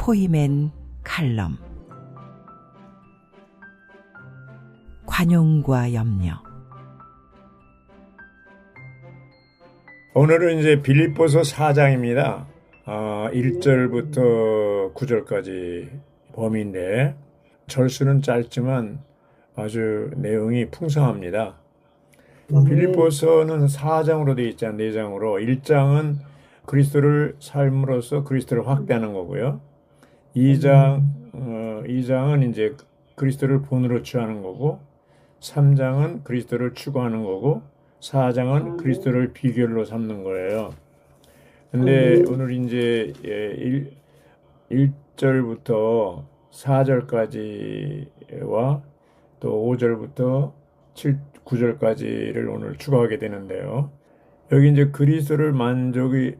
포이맨 칼럼. 관용과 염려. 오늘은 이제 빌립보서 4장입니다. 1절부터 9절까지 범위인데 절수는 짧지만 아주 내용이 풍성합니다. 빌립보서는 4장으로 되어 있지 않아요. 4장으로. 1장은 그리스도를 삶으로써 그리스도를 확대하는 거고요. 2장은 이제 그리스도를 본으로 취하는 거고, 3장은 그리스도를 추구하는 거고, 4장은 그리스도를 비결로 삼는 거예요. 근데 오늘 이제 1절부터 4절까지와 또 5절부터 9절까지를 오늘 추가하게 되는데요. 여기 이제 그리스도를 만족의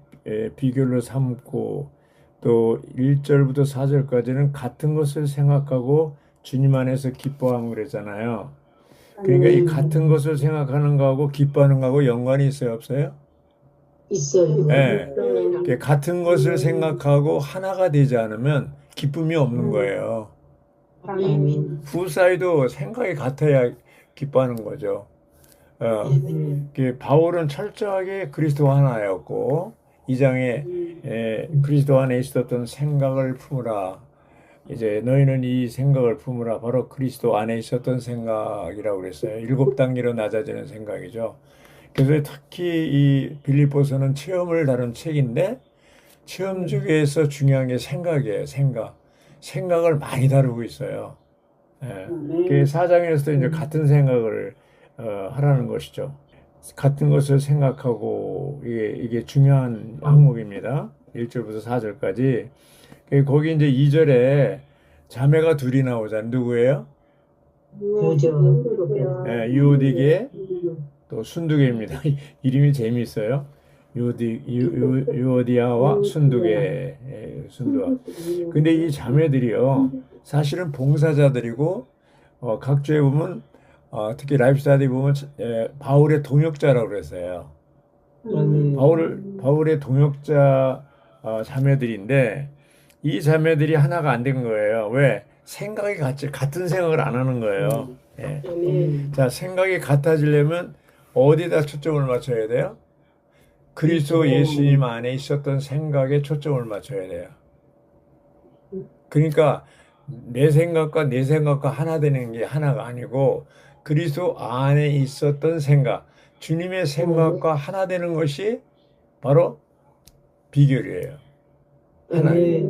비결로 삼고, 또 1절부터 4절까지는 같은 것을 생각하고 주님 안에서 기뻐하고 그랬잖아요. 그러니까 이 같은 것을 생각하는 거하고 기뻐하는 거하고 연관이 있어요, 없어요? 있어요. 네. 같은 것을 생각하고 하나가 되지 않으면 기쁨이 없는 거예요. 아멘. 두 사이도 생각이 같아야 기뻐하는 거죠. 바울은 철저하게 그리스도 하나였고, 2장에 그리스도 안에 있었던 생각을 품으라. 이제 너희는 이 생각을 품으라. 바로 그리스도 안에 있었던 생각이라고 그랬어요. 7단계로 낮아지는 생각이죠. 그래서 특히 이 빌립보서는 체험을 다룬 책인데, 체험 중에서 중요한 게 생각이에요. 생각을 많이 다루고 있어요. 그 4장에서도 이제 같은 생각을 하라는 것이죠. 같은 것을 생각하고 이게 중요한 항목입니다. 1절부터 4절까지. 거기 이제 2절에 자매가 둘이 나오잖아요. 누구예요? 유오디게 또 순두개입니다. 이름이 재미있어요. 유오디아와 순두개, 순두아. 근데 이 자매들이요, 사실은 봉사자들이고, 각주에 보면, 특히 라이프 스타디 보면, 바울의 동역자라고 그랬어요. 바울의 동역자 자매들인데, 이 자매들이 하나가 안 된 거예요. 왜? 생각이 같은 생각을 안 하는 거예요. 자, 생각이 같아지려면 어디다 초점을 맞춰야 돼요? 그리스도 예수님 안에 있었던 생각에 초점을 맞춰야 돼요. 그러니까 내 생각과 하나 되는 게 하나가 아니고, 그리스도 안에 있었던 생각, 주님의 생각과 하나 되는 것이 바로 비결이에요.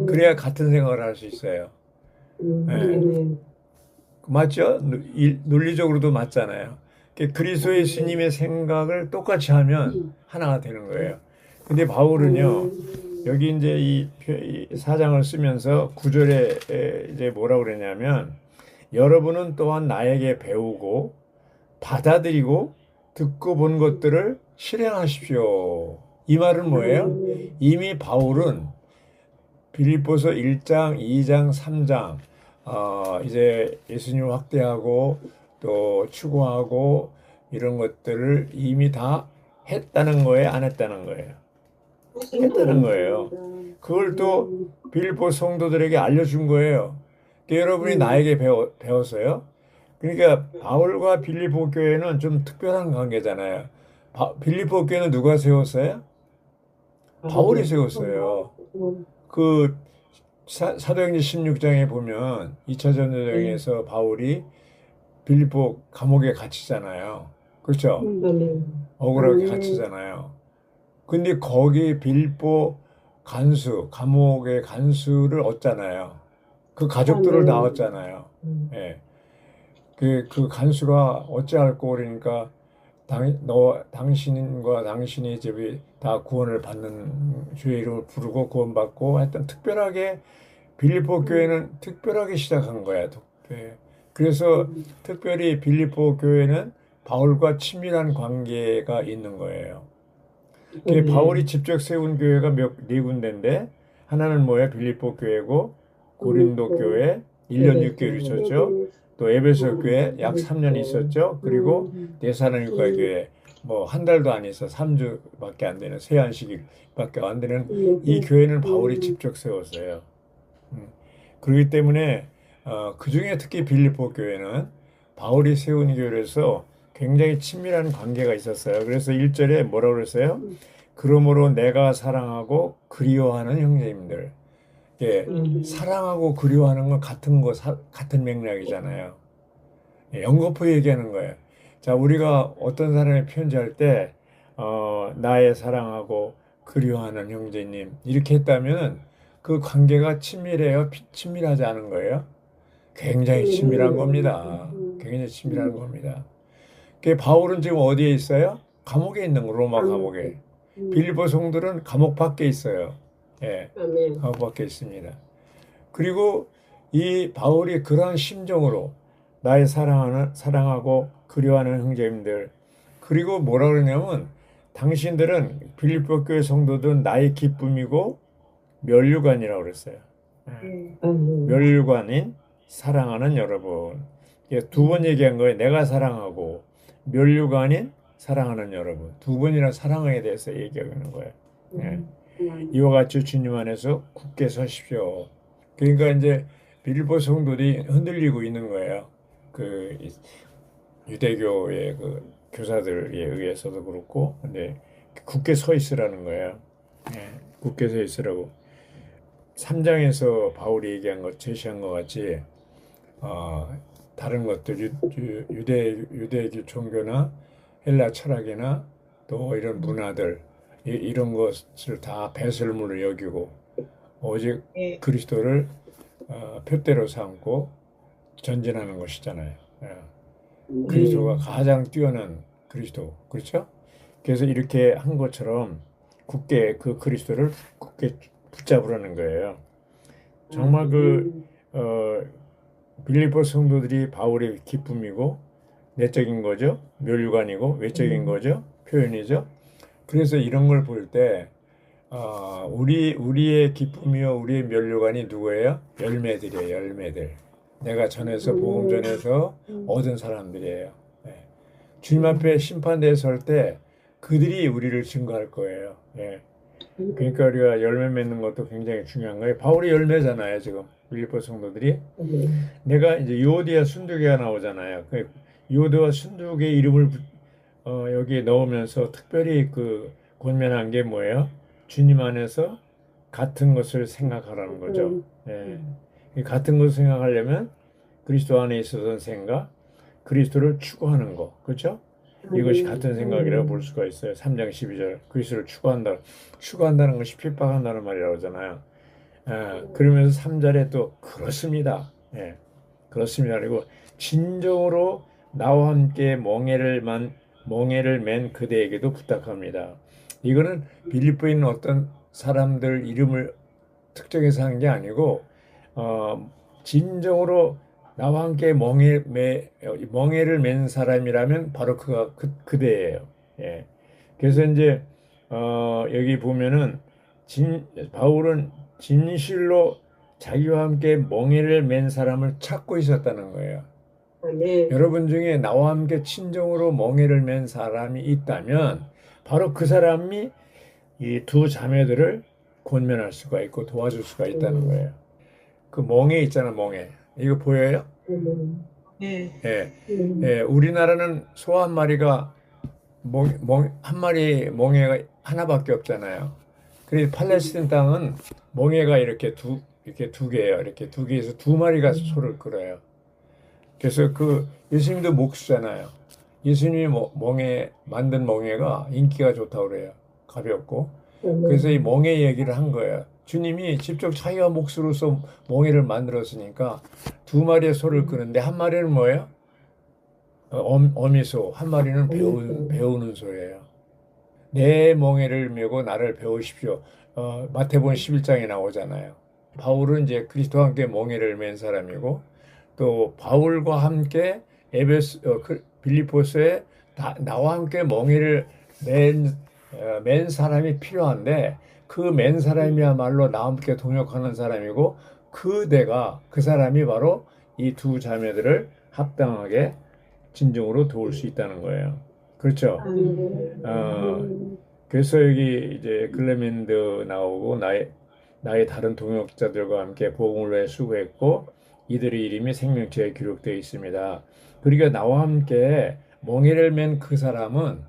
그래야 같은 생각을 할 수 있어요. 맞죠? 논리적으로도 맞잖아요. 그리스도 예수님의 생각을 똑같이 하면 하나가 되는 거예요. 근데 바울은요, 여기 이제 이 4장을 쓰면서 9절에 이제 뭐라고 그러냐면, 여러분은 또한 나에게 배우고 받아들이고 듣고 본 것들을 실행하십시오. 이 말은 뭐예요? 이미 바울은 빌립보서 1장, 2장, 3장 이제 예수님을 확대하고 또 추구하고 이런 것들을 이미 다 했다는 거예요, 안 했다는 거예요? 했다는 거예요. 그걸 또 빌립보 성도들에게 알려준 거예요. 여러분이 나에게 배웠어요. 그러니까 바울과 빌립보 교회는 좀 특별한 관계잖아요. 빌립보 교회는 누가 세웠어요? 바울이 세웠어요. 그 사도행전 16장에 보면 2차 전쟁에서 바울이 빌립보 감옥에 갇히잖아요. 그렇죠? 억울하게 갇히잖아요. 근데 거기 빌립보 감옥의 간수를 얻잖아요. 그 가족들을 다 얻잖아요. 예. 그 간수가 어찌할꼬 그러니까 당신과 당신의 집이 다 구원을 받는 주의 이름을 부르고 구원받고 하여튼 특별하게 빌립보 교회는 특별하게 시작한 거야. 그래서 특별히 빌립보 교회는 바울과 친밀한 관계가 있는 거예요. 바울이 직접 세운 교회가 네 군데인데, 하나는 뭐예요? 빌립보 교회고, 고린도 교회 1년 6개월 있었죠. 또 에베소 교회 약 3년 있었죠. 그리고 데살로니가 교회 뭐 한 달도 안 있어 3주밖에 안 되는 세안식일밖에 안 되는 이 교회는 바울이 직접 세웠어요. 그렇기 때문에 그 중에 특히 빌립보 교회는 바울이 세운 교회로서 굉장히 친밀한 관계가 있었어요. 그래서 1절에 뭐라고 그랬어요? 그러므로 내가 사랑하고 그리워하는 형제님들. 예, 사랑하고 그리워하는 건 같은 맥락이잖아요. 예, 연거푸 얘기하는 거예요. 자, 우리가 어떤 사람에 편지할 때, 나의 사랑하고 그리워하는 형제님, 이렇게 했다면 그 관계가 친밀해요? 친밀하지 않은 거예요? 굉장히 친밀한 겁니다. 굉장히 친밀한 겁니다. 그 바울은 지금 어디에 있어요? 감옥에 있는 거, 로마 감옥에. 빌립보 성도는 감옥 밖에 있어요. 예, 아멘. 감옥 밖에 있습니다. 그리고 이 바울이 그러한 심정으로 나의 사랑하고 그리워하는 형제님들, 그리고 뭐라 그러냐면 당신들은 빌립보 교회 성도들은 나의 기쁨이고 면류관이라고 그랬어요. 면류관인 사랑하는 여러분. 두 번 얘기한 거예요. 내가 사랑하고 면류관인 사랑하는 여러분. 두 번이나 사랑에 대해서 얘기하는 거예요. 예. 이와 같이 주님 안에서 굳게 서십시오. 그러니까 이제 빌립보 성도들이 흔들리고 있는 거예요. 그 유대교의 그 교사들에 의해서도 그렇고, 근데 굳게 서 있으라는 거예요. 예, 굳게 서 있으라고. 3장에서 바울이 얘기한 것, 제시한 것 같이 다른 것들 유대 종교나 헬라 철학이나 또 이런 문화들 이런 것을 다 배설물로 여기고 오직 그리스도를 표대로 삼고 전진하는 것이잖아요. 그리스도가 가장 뛰어난 그리스도, 그렇죠? 그래서 이렇게 한 것처럼 굳게 그 그리스도를 굳게 붙잡으라는 거예요. 정말 빌립보 성도들이 바울의 기쁨이고 내적인 거죠. 면류관이고 외적인 거죠. 표현이죠. 그래서 이런 걸 볼 때 우리의 기쁨이요 우리의 면류관이 누구예요? 열매들이에요. 열매들. 내가 전해서 복음 전해서 얻은 사람들이에요. 네. 주님 앞에 심판대에 설 때 그들이 우리를 증거할 거예요. 네. 그러니까 우리가 열매 맺는 것도 굉장히 중요한 거예요. 바울이 열매잖아요. 지금 빌립보 성도들이. 내가 이제 유오디아 순두개가 나오잖아요. 그 유오디아 순두개 이름을 여기에 넣으면서 특별히 그 권면한 게 뭐예요? 주님 안에서 같은 것을 생각하라는 거죠. 예. 이 같은 것을 생각하려면 그리스도 안에 있어서 생각, 그리스도를 추구하는 거, 그렇죠? 이것이 같은 생각이라고 볼 수가 있어요. 3장 12절 그리스도를 추구한다. 추구한다는 것이 핍박한다는 말이라고 하잖아요. 그러면서 3절에 또 그렇습니다. 예. 그렇습니다. 그리고 진정으로 나와 함께 멍에를 맨 그대에게도 부탁합니다. 이거는 빌립보에 있는 어떤 사람들 이름을 특정해서 한 게 아니고 진정으로 나와 함께 멍에를 맨 사람이라면 바로 그대예요. 예. 그래서 이제 여기 보면은 바울은 진실로 자기와 함께 멍에를 맨 사람을 찾고 있었다는 거예요. 여러분 중에 나와 함께 친정으로 멍에를 맨 사람이 있다면 바로 그 사람이 이 두 자매들을 권면할 수가 있고 도와줄 수가 있다는 거예요. 그 멍에 있잖아, 멍에. 이거 보여요? 네. 예. 예. 우리나라는 소 한 마리가 한 마리 멍에가 하나밖에 없잖아요. 그래서 팔레스틴 땅은 멍에가 이렇게 두 개예요. 이렇게 두 개에서 두 마리가 소를 끌어요. 그래서 예수님도 목수잖아요. 예수님이 만든 멍에가 인기가 좋다고 그래요. 가볍고. 그래서 이 멍에 얘기를 한 거예요. 주님이 직접 자기가 목수로서 멍에를 만들었으니까 두 마리의 소를 끄는데 한 마리는 뭐예요? 어미소, 한 마리는 배우는 소예요. 내 멍에를 메고 나를 배우십시오. 마태복음 11장에 나오잖아요. 바울은 이제 그리스도와 함께 멍에를 맨 사람이고 또 바울과 함께 빌립보서에 나와 함께 멍에를 맨 사람이 필요한데 그 맨 사람이야말로 나와 함께 동역하는 사람이고 그 사람이 바로 이 두 자매들을 합당하게 진정으로 도울 수 있다는 거예요. 그렇죠? 그래서 여기 이제 클레멘드 나오고 나의 다른 동역자들과 함께 복음을 위해 수고했고 이들의 이름이 생명책에 기록되어 있습니다. 그러니까 나와 함께 멍에를 맨 그 사람은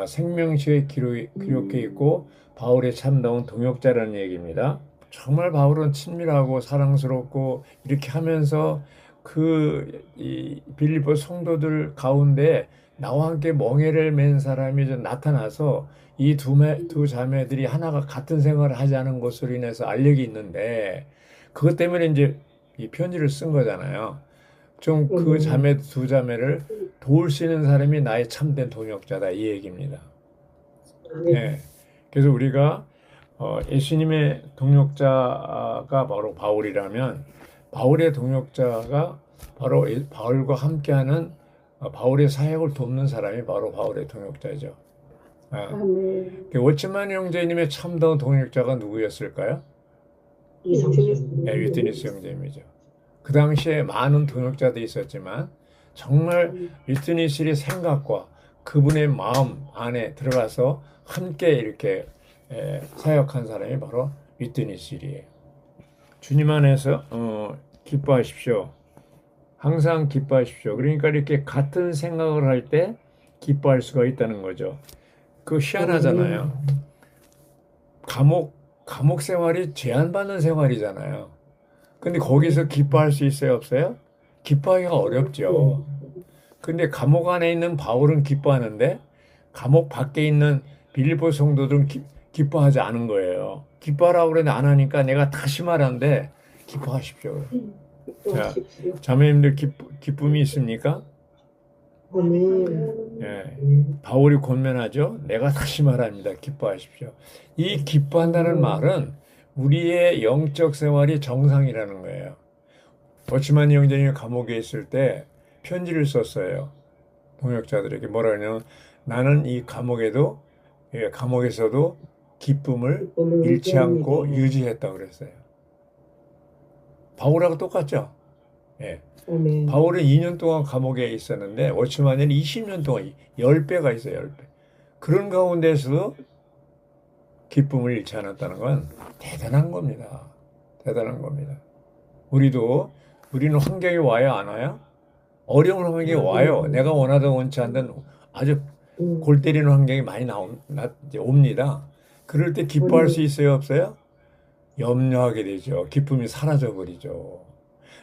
생명책에 기록되어 있고 바울의 참다운 동역자라는 얘기입니다. 정말 바울은 친밀하고 사랑스럽고 이렇게 하면서 이 빌립보 성도들 가운데 나와 함께 멍에를 맨 사람이 좀 나타나서 이 두 자매들이 하나가 같은 생활을 하자는 것으로 인해서 알력이 있는데 그것 때문에 이제 이 편지를 쓴 거잖아요. 좀 그 두 자매를 도울 수 있는 사람이 나의 참된 동역자다 이 얘기입니다. 네. 그래서 우리가 예수님의 동역자가 바로 바울이라면 바울의 동역자가 바로 바울과 함께하는 바울의 사역을 돕는 사람이 바로 바울의 동역자죠. 워치만 형제님의 참다운 동역자가 누구였을까요? 네, 위트니스 형제님이죠. 그 당시에 많은 동역자들이 있었지만 정말 위트니스의 생각과 그분의 마음 안에 들어가서 함께 이렇게 사역한 사람이 바로 위트니스이에요. 주님 안에서 기뻐하십시오. 항상 기뻐하십시오. 그러니까 이렇게 같은 생각을 할 때 기뻐할 수가 있다는 거죠. 그거 희한하잖아요. 감옥 생활이 제한받는 생활이잖아요. 근데 거기서 기뻐할 수 있어요, 없어요? 기뻐하기가 어렵죠. 근데 감옥 안에 있는 바울은 기뻐하는데 감옥 밖에 있는 빌립보 성도들은 기뻐하지 않은 거예요. 기뻐하라고 그랬는데 안 하니까 내가 다시 말하는데 기뻐하십시오. 자, 자매님들 기쁨이 있습니까? 예, 바울이 권면하죠. 내가 다시 말합니다. 기뻐하십시오. 이 기뻐한다는 말은 우리의 영적 생활이 정상이라는 거예요. 워치만 형제님이 감옥에 있을 때 편지를 썼어요. 동역자들에게 뭐라 그러냐면 나는 이 감옥에서도 기쁨을 잃지 않고 유지했다고 그랬어요. 바울하고 똑같죠? 예. 바울은 2년 동안 감옥에 있었는데 워치만은 20년 동안 10배가 있어요. 10배. 그런 가운데서도 기쁨을 잃지 않았다는 건 대단한 겁니다. 대단한 겁니다. 우리는 환경이 와요, 안 와요? 어려운 환경이 와요. 내가 원하든 원치 않든 아주 골 때리는 환경이 많이 옵니다. 그럴 때 기뻐할 수 있어요, 없어요? 염려하게 되죠. 기쁨이 사라져 버리죠.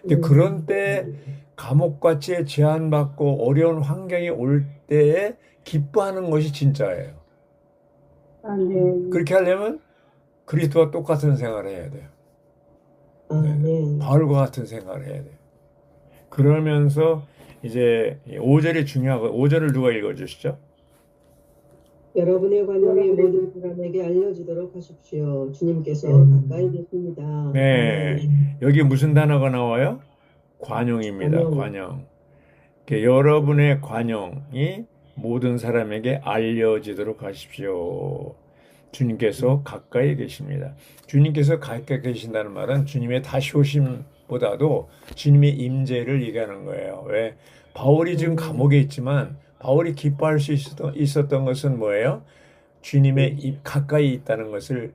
근데 그런 때 감옥같이 제한받고 어려운 환경이 올 때에 기뻐하는 것이 진짜예요. 그렇게 하려면 그리스도와 똑같은 생활을 해야 돼요. 바울과 같은 생활을 해야 돼요. 그러면서 이제 5절이 중요하고 5절을 누가 읽어주시죠? 여러분의 관용이 모든 사람에게 알려지도록 하십시오. 주님께서 가까이 계십니다. 네, 여기 무슨 단어가 나와요? 관용입니다. 관용. 여러분의 관용이 모든 사람에게 알려지도록 하십시오. 주님께서 가까이 계십니다. 주님께서 가까이 계신다는 말은 주님의 다시 오심보다도 주님의 임재를 얘기하는 거예요. 왜? 바울이 지금 감옥에 있지만 바울이 기뻐할 수 있었던 것은 뭐예요? 주님의 가까이 있다는 것을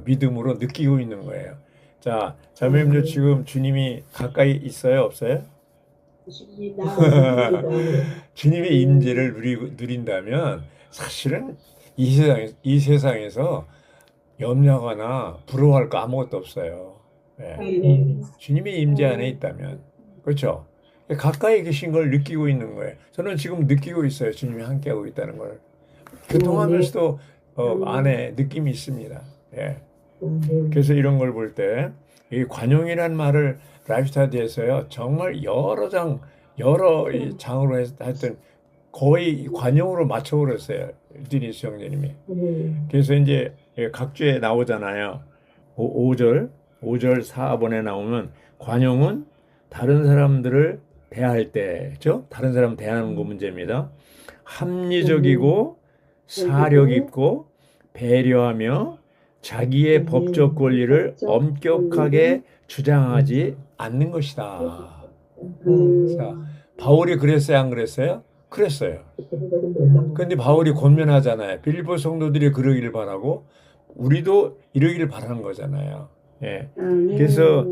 믿음으로 느끼고 있는 거예요. 자, 자매님들 지금 주님이 가까이 있어요? 없어요? 주님의 임재를 누린다면 사실은 이 세상에서 염려하거나 부러워할 거 아무것도 없어요. 네. 주님의 임재 안에 있다면. 그렇죠? 가까이 계신 걸 느끼고 있는 거예요. 저는 지금 느끼고 있어요. 주님이 함께하고 있다는 걸. 교통하면서도 안에 느낌이 있습니다. 예. 그래서 이런 걸 볼 때 이 관용이라는 말을 라이프스타디에서요 정말 여러 장으로 했던 거의 관용으로 맞춰버렸어요. 디니스 형제님이. 그래서 이제 각주에 나오잖아요. 5절 4번에 나오면 관용은 다른 사람들을 대할 때, 그렇죠? 다른 사람 대하는 거 문제입니다. 합리적이고 사력 있고 배려하며 자기의 법적 권리를 엄격하게 주장하지 않는 것이다. 자, 바울이 그랬어요, 안 그랬어요? 그랬어요. 그런데 바울이 권면하잖아요. 빌립보 성도들이 그러기를 바라고 우리도 이러기를 바라는 거잖아요. 예. 그래서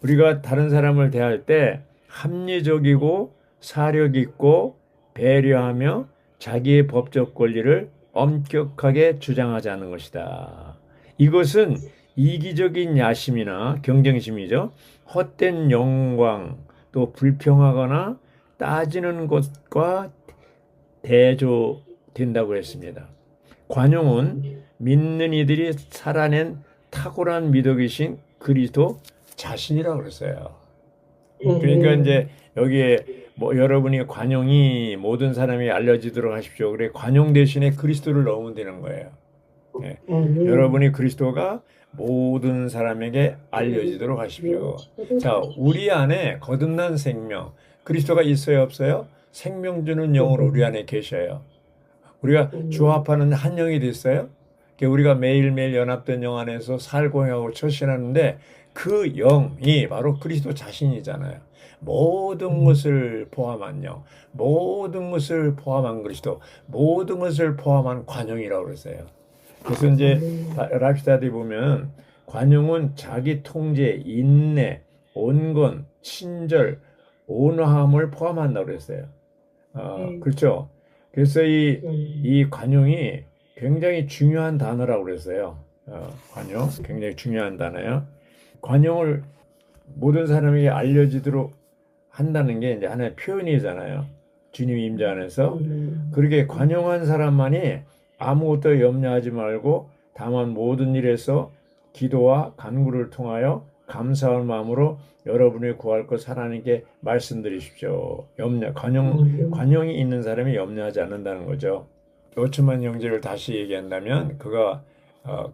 우리가 다른 사람을 대할 때 합리적이고 사력 있고 배려하며 자기의 법적 권리를 엄격하게 주장하자는 것이다. 이것은 이기적인 야심이나 경쟁심이죠. 헛된 영광, 또 불평하거나 따지는 것과 대조된다고 했습니다. 관용은 믿는 이들이 살아낸 탁월한 미덕이신 그리스도 자신이라고 그랬어요. 그러니까 이제 여기에 뭐 여러분이 관용이 모든 사람이 알려지도록 하십시오. 그래 관용 대신에 그리스도를 넣으면 되는 거예요. 예. 여러분이 그리스도가 모든 사람에게 알려지도록 하십시오. 자, 우리 안에 거듭난 생명, 그리스도가 있어요, 없어요? 생명 주는 영으로 우리 안에 계셔요. 우리가 주합하는 한 영이 됐어요. 우리가 매일매일 연합된 영 안에서 살고 행하고 처신하는데 그 영이 바로 그리스도 자신이잖아요. 모든 것을 포함한 영, 모든 것을 포함한 그리스도, 모든 것을 포함한 관용이라고 그랬어요. 그래서 이제 랍시다디 보면 관용은 자기 통제, 인내, 온건, 친절, 온화함을 포함한다고 그랬어요. 그렇죠. 그래서 이 관용이 굉장히 중요한 단어라고 그랬어요. 관용 굉장히 중요한 단어예요. 관용을 모든 사람에게 알려지도록 한다는 게 이제 하나의 표현이잖아요. 주님 임재 안에서. 그렇게 관용한 사람만이 아무것도 염려하지 말고 다만 모든 일에서 기도와 간구를 통하여 감사할 마음으로 여러분이 구할 것 하나님께 말씀드리십시오. 관용이 있는 사람이 염려하지 않는다는 거죠. 오츠만 형제를 다시 얘기한다면 그가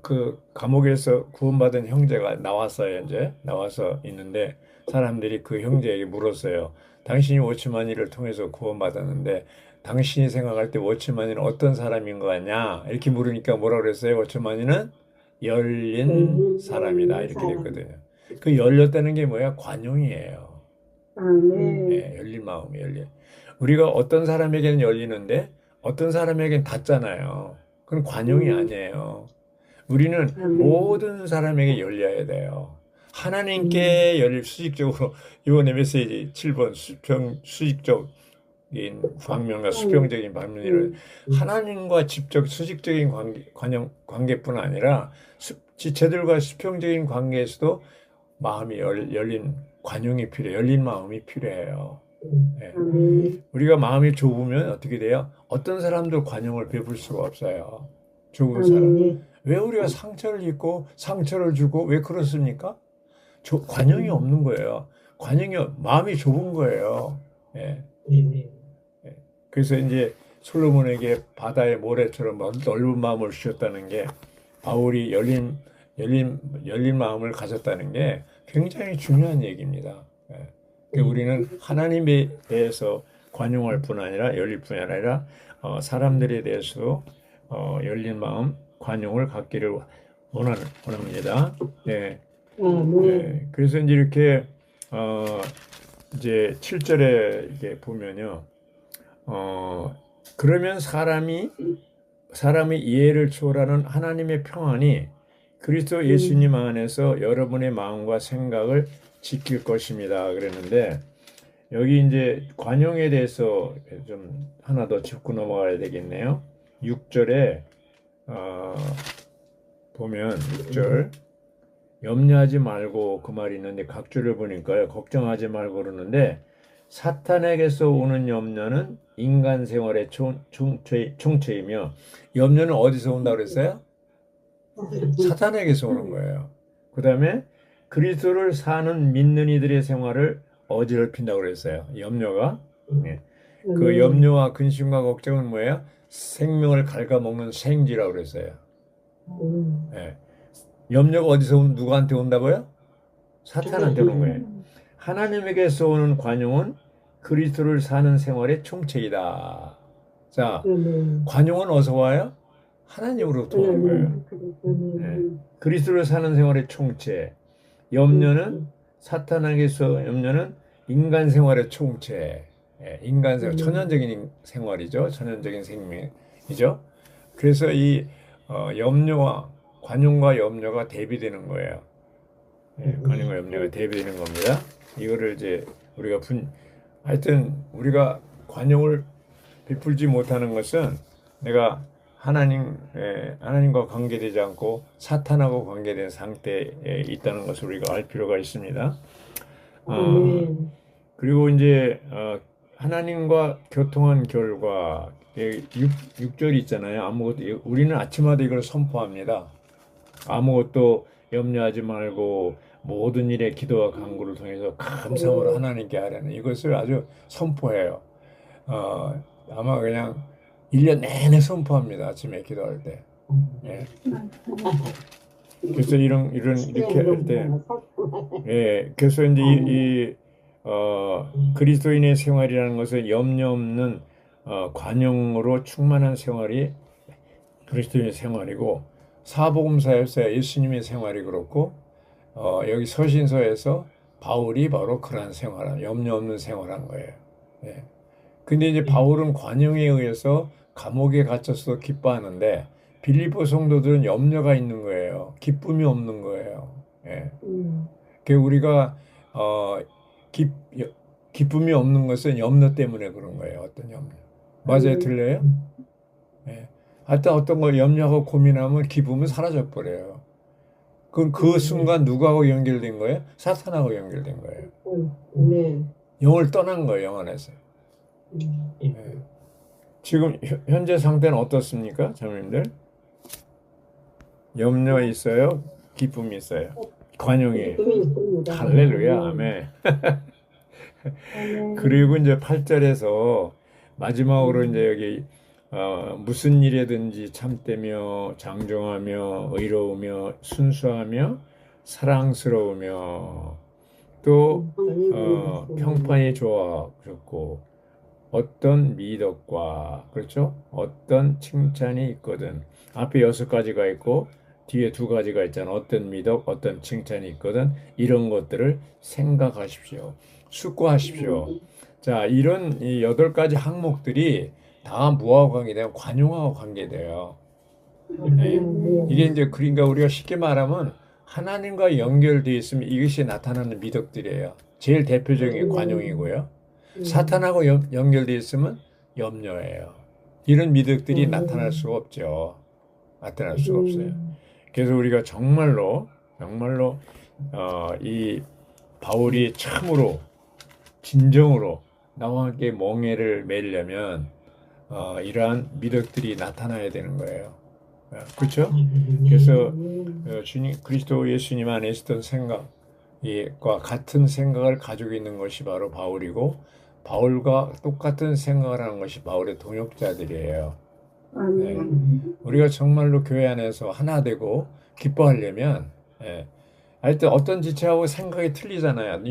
그 감옥에서 구원받은 형제가 나왔어요. 이제 나와서 있는데 사람들이 그 형제에게 물었어요. 당신이 오츠만이를 통해서 구원받았는데 당신이 생각할 때 오츠만이는 어떤 사람인 것 같냐? 이렇게 물으니까 뭐라 그랬어요? 오츠만이는 열린 사람이다. 이렇게 됐거든요. 그 열렸다는 게 뭐야? 관용이에요. 네, 열린 마음이 열린. 우리가 어떤 사람에게는 열리는데 어떤 사람에게는 닫잖아요. 그건 관용이 아니에요. 우리는 모든 사람에게 열려야 돼요. 하나님께 열릴 수직적으로 이번에 메시지 7번 수직적인 방면과 수평적인 방면이를 하나님과 수직적인 관계뿐 아니라 지체들과 수평적인 관계에서도 마음이 열린 관용이 필요해요. 열린 마음이 필요해요. 네. 우리가 마음이 좁으면 어떻게 돼요? 어떤 사람도 관용을 베풀 수가 없어요. 좁은 사람. 왜 우리가 상처를 입고 상처를 주고 왜 그렇습니까? 관용이 없는 거예요. 마음이 좁은 거예요. 네. 그래서 이제 솔로몬에게 바다의 모래처럼 넓은 마음을 주셨다는 게 바울이 열린 마음을 가졌다는 게 굉장히 중요한 얘기입니다. 우리는 하나님에 대해서 관용할 뿐 아니라 열릴 뿐 아니라 사람들에 대해서도 열린 마음, 관용을 갖기를 원합니다. 네. 네. 그래서 이제 이렇게 이제 7절에 이렇게 보면요. 그러면 사람이 이해를 초월하는 하나님의 평안이 그리스도 예수님 안에서 여러분의 마음과 생각을 지킬 것입니다. 그랬는데 여기 이제 관용에 대해서 좀 하나 더 짚고 넘어가야 되겠네요. 6절에 보면 6절 염려하지 말고 그 말이 있는데 각주를 보니까요. 걱정하지 말고 그러는데 사탄에게서 오는 염려는 인간 생활의 총체이며 염려는 어디서 온다고 그랬어요? 사탄에게서 오는 거예요. 그 다음에 그리스도를 사는 믿는 이들의 생활을 어지럽힌다고 그랬어요. 염려가. 네. 그 염려와 근심과 걱정은 뭐예요? 생명을 갉아먹는 생쥐라고 그랬어요. 네. 염려가 누구한테 온다고요? 사탄한테 오는 거예요. 하나님에게서 오는 관용은 그리스도를 사는 생활의 총체이다. 자, 관용은 어디서 와요? 하나님으로부터 오는 거예요. 네. 그리스도를 사는 생활의 총체. 염려는 염려는 인간 생활의 총체. 네. 인간 생활, 천연적인 생활이죠. 천연적인 생명이죠. 그래서 이 염려와 관용과 염려가 대비되는 거예요. 예, 관용과 염려가 대비되는 겁니다. 이거를 이제 우리가 하여튼 우리가 관용을 베풀지 못하는 것은 내가 하나님과 관계되지 않고 사탄하고 관계된 상태에 있다는 것을 우리가 알 필요가 있습니다. 그리고 이제 하나님과 교통한 결과 6절이 있잖아요. 아무것도 우리는 아침마다 이걸 선포합니다. 아무것도 염려하지 말고 모든 일에 기도와 간구를 통해서 감사함으로 하나님께 하라는 이것을 아주 선포해요. 아마 그냥 1년 내내 선포합니다. 아침에 기도할 때. 예. 그래서 이렇게 할 때, 예. 그래서 이제 그리스도인의 생활이라는 것은 염려 없는 관용으로 충만한 생활이 그리스도인의 생활이고, 사복음서에서 예수님의 생활이 그렇고, 여기 서신서에서 바울이 바로 그러한 생활, 염려 없는 생활한 거예요. 예. 근데 이제 바울은 관용에 의해서 감옥에 갇혀서 기뻐하는데 빌립보 성도들은 염려가 있는 거예요. 기쁨이 없는 거예요. 예. 그 우리가 기쁨이 없는 것은 염려 때문에 그런 거예요. 어떤 염려? 맞아요, 틀려요? 예. 하여튼 어떤 거 염려하고 고민하면 기쁨은 사라져 버려요. 그럼 그 순간 누구하고 연결된 거예요? 사탄하고 연결된 거예요. 영을 떠난 거예요, 영 안에서. 네. 지금 현재 상태는 어떻습니까, 자매님들? 염려 있어요? 기쁨이 있어요? 관용이. 할렐루야, 아멘. 그리고 이제 8절에서 마지막으로 이제 여기 무슨 일에든지 참되며 장종하며 의로우며 순수하며 사랑스러우며 또 평판이 좋아 그렇고 어떤 미덕과 그렇죠? 어떤 칭찬이 있거든. 앞에 6가지가 있고 뒤에 2가지가 있잖아. 어떤 미덕, 어떤 칭찬이 있거든. 이런 것들을 생각하십시오. 숙고하십시오. 자, 이런 이 8가지 항목들이 다 뭐하고 관계돼요? 관용하고 관계돼요. 네. 이게 이제 그러니까 우리가 쉽게 말하면 하나님과 연결되어 있으면 이것이 나타나는 미덕들이에요. 제일 대표적인 관용이고요. 사탄하고 연결되어 있으면 염려예요. 이런 미덕들이 나타날 수가 없죠. 나타날 수가 없어요. 그래서 우리가 정말로 이 바울이 참으로 진정으로 나와 함께 멍에를 매려면 이러한 미덕들이 나타나야 되는 거예요. 그렇죠? 그래서 그리스도 예수님 안에 있었던 생각과 같은 생각을 가지고 있는 것이 바로 바울이고 바울과 똑같은 생각을 하는 것이 바울의 동역자들이에요. 네. 우리가 정말로 교회 안에서 하나 되고 기뻐하려면 하여튼 어떤 지체하고 생각이 틀리잖아요.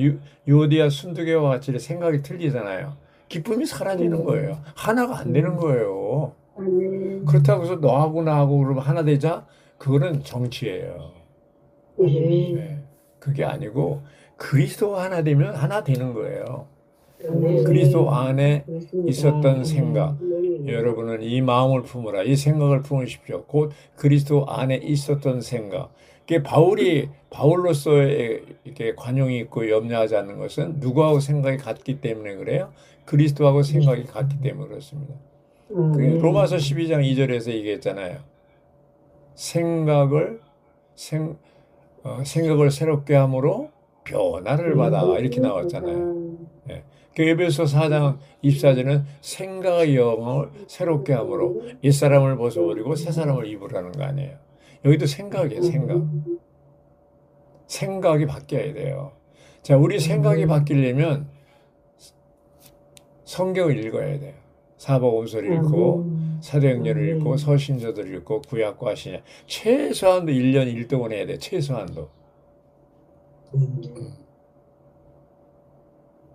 유오디아 순두개와 같이 생각이 틀리잖아요. 기쁨이 사라지는 거예요. 하나가 안 되는 거예요. 그렇다고 해서 너하고 나하고 그러면 하나 되자? 그거는 정치예요. 네. 그게 아니고 그리스도와 하나 되면 하나 되는 거예요. 그리스도 안에 있었던 생각, 여러분은 이 마음을 품으라, 이 생각을 품으십시오. 곧 그리스도 안에 있었던 생각. 바울로서의 이렇게 관용이 있고 염려하지 않는 것은 누구하고 생각이 같기 때문에 그래요? 그리스도하고 생각이 같기 때문에 그렇습니다. 로마서 12장 2절에서 얘기했잖아요. 생각을 새롭게 함으로 변화를 받아 이렇게 나왔잖아요. 네. 에베소 4장 24절은 생각의 영을 새롭게 함으로 옛사람을 벗어버리고 새사람을 입으라는 거 아니에요. 여기도 생각이에요. 생각이 바뀌어야 돼요. 자, 우리 생각이 바뀌려면 성경을 읽어야 돼요. 사복음서를 읽고 사도행전을 읽고 서신서를 읽고 구약과 신약 최소한도 1년 1동은 해야 돼. 최소한도.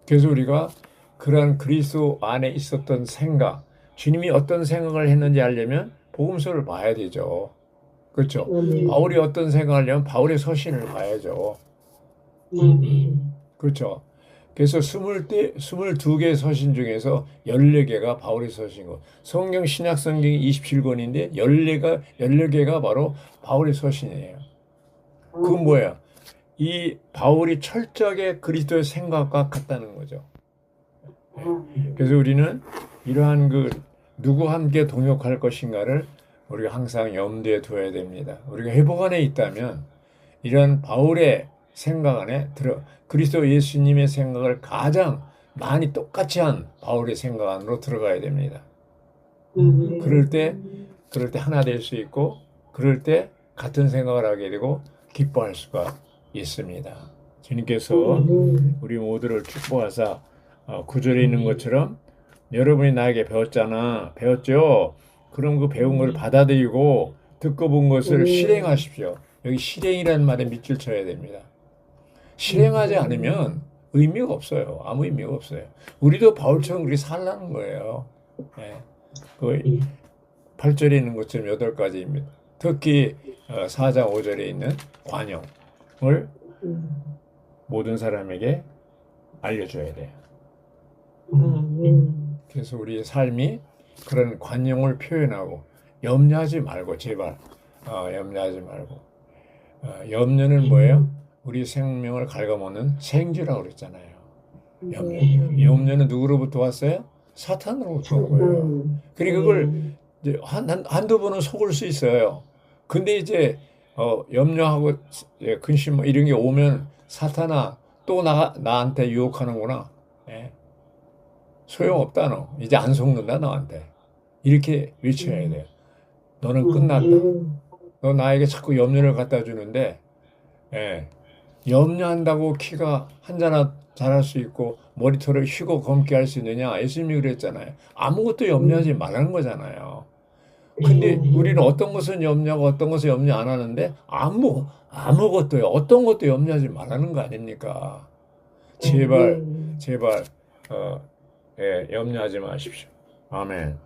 그래서 우리가 그러한 그리스도 안에 있었던 생각, 주님이 어떤 생각을 했는지 알려면 복음서를 봐야 되죠. 그렇죠? 바울이 어떤 생각을 하려면 바울의 서신을 봐야죠. 그렇죠? 그래서 22개 서신 중에서 14개가 바울의 서신이고 성경 신약 성경이 27권인데 14개가 바로 바울의 서신이에요. 그건 뭐야? 이 바울이 철저하게 그리스도의 생각과 같다는 거죠. 그래서 우리는 이러한 그 누구와 함께 동역할 것인가를 우리가 항상 염두에 둬야 됩니다. 우리가 회복 안에 있다면 이런 바울의 생각 안에 그리스도 예수님의 생각을 가장 많이 똑같이 한 바울의 생각 안으로 들어가야 됩니다. 그럴 때 하나 될 수 있고 그럴 때 같은 생각을 하게 되고 기뻐할 수가 있습니다. 주님께서 우리 모두를 축복하사 9절에 있는 것처럼 여러분이 나에게 배웠죠? 그럼 그 배운 걸 받아들이고 듣고 본 것을 실행하십시오. 여기 실행이라는 말에 밑줄 쳐야 됩니다. 실행하지 않으면 의미가 없어요. 아무 의미가 없어요. 우리도 바울처럼 그렇게 살라는 거예요. 네. 그 8절에 있는 것처럼 8가지입니다. 특히 4장 5절에 있는 관용을 모든 사람에게 알려줘야 돼요. 그래서 우리의 삶이 그런 관용을 표현하고 염려하지 말고 제발 염려하지 말고 염려는 뭐예요? 우리 생명을 갉아먹는 생쥐라고 그랬잖아요. 염려는 누구로부터 왔어요? 사탄으로부터 온 거예요. 그리고 그걸 이제 한두 번은 속을 수 있어요. 근데 이제 염려하고 근심 뭐 이런 게 오면 사탄아 또 나한테 유혹하는구나. 예. 소용없다 너. 이제 안 속는다 너한테. 이렇게 외쳐야 돼요. 너는 끝났다. 너 나에게 자꾸 염려를 갖다 주는데 염려한다고 키가 한자나 자랄 수 있고 머리털을 휘고 검게 할 수 있느냐? 예수님이 그랬잖아요. 아무것도 염려하지 말라는 거잖아요. 근데 우리는 어떤 것은 염려하고 어떤 것은 염려 안 하는데 아무것도요. 어떤 것도 염려하지 말라는 거 아닙니까? 제발 염려하지 마십시오. 아멘.